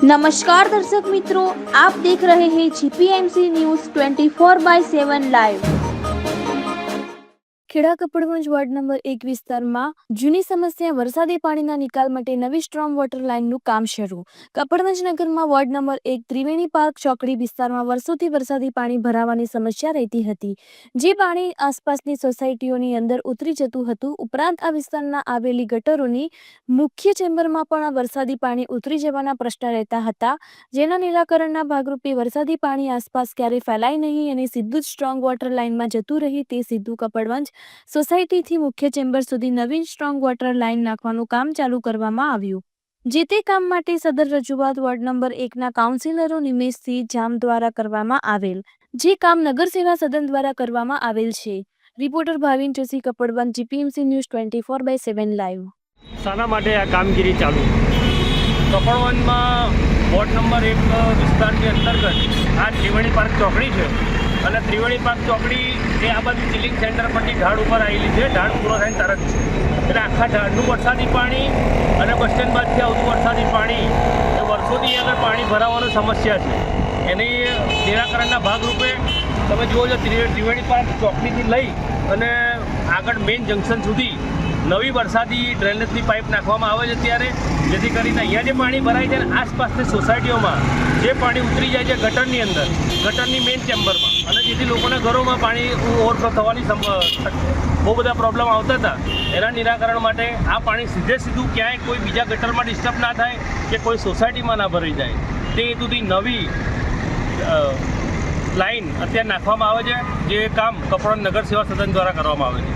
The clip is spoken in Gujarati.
नमस्कार दर्शक मित्रों, आप देख रहे हैं जीपीएमसी news 24/7 live. Kheda Kapadvanj ward number 1 વિસ્તારમાં જૂની સમસ્યા વરસાદી પાણીના નિકાલ માટે નવી સ્ટ્રોમ વોટર લાઇનનું કામ શરૂ. કપડવંજ નગરમાં વોર્ડ નંબર 1 ત્રિવેણી પાર્ક ચોકડી વિસ્તારમાં વર્ષોથી વરસાદી પાણી ભરાવાની સમસ્યા રહેતી હતી, જે પાણી આસપાસની સોસાયટીઓની અંદર ઉતરી જતું હતું. ઉપરાંત આ વિસ્તારના આવેલી ગટરોની મુખ્ય ચેમ્બરમાં પણ આ વરસાદી પાણી ઉતરી જવાના પ્રશ્ન રહેતા હતા, જેના નિરાકરણના ભાગરૂપે વરસાદી પાણી આસપાસ ક્યારે ફેલાય નહીં અને સીધું જ સ્ટ્રોંગ વોટર લાઇનમાં જતું રહી તે સીધું કપડવંજ સોસાયટીથી મુખ્ય ચેમ્બર સુધી નવીન સ્ટ્રોંગ વોટર લાઇન નાખવાનું કામ ચાલુ કરવામાં આવ્યું. જે તે કામ માટે સદર રજૂઆત વોર્ડ નંબર 1ના કાઉન્સિલરો નિમેશસિંહ જામ દ્વારા કરવામાં આવેલ, જે કામ નગર સેવા સદન દ્વારા કરવામાં આવેલ છે. Reporter Bhavin Joshi, Kapadvanj, GPMC news 24/7 live. શાના માટે આ કામગીરી ચાલુ? કપડવંજમાં વોર્ડ નંબર 1 વિસ્તારની અંતર્ગત આ ત્રિવેણી પાર્ક ચોકડી છે અને ત્રિવેણી પાર્ક ચોકડી એ આ બાજુ ચિલિંગ સેન્ટર પરથી ઢાળ ઉપર આવેલી છે. ઢાળ પૂરો થઈને તરત છે એટલે આખા ઢાળનું વરસાદી પાણી અને બસ સ્ટેન્ડ બાદથી આવતું વરસાદી પાણી એ વર્ષોથી આગળ પાણી ભરાવાની સમસ્યા છે. એની નિરાકરણના ભાગરૂપે તમે જુઓ છો, ત્રિવેણી પાર્ક ચોકડીથી લઈ અને આગળ મેઇન જંકશન સુધી નવી વરસાદી ડ્રેનેજની પાઇપ નાખવામાં આવે છે, ત્યારે જેથી કરીને અહીંયા જે પાણી ભરાય છે અને આસપાસની સોસાયટીઓમાં જે પાણી ઉતરી જાય છે ગટરની અંદર, ગટરની મેઇન ચેમ્બરમાં, અને જેથી લોકોના ઘરોમાં પાણી ઓવરફ્લો થવાની બહુ બધા પ્રોબ્લેમ આવતા હતા. એના નિરાકરણ માટે આ પાણી સીધું ક્યાંય કોઈ બીજા ગટરમાં ડિસ્ટર્બ ના થાય કે કોઈ સોસાયટીમાં ના ભરાઈ જાય, તે હેતુથી નવી લાઈન અત્યારે નાખવામાં આવે છે, જે કામ કપડવંજ નગર સેવા સદન દ્વારા કરવામાં આવે છે.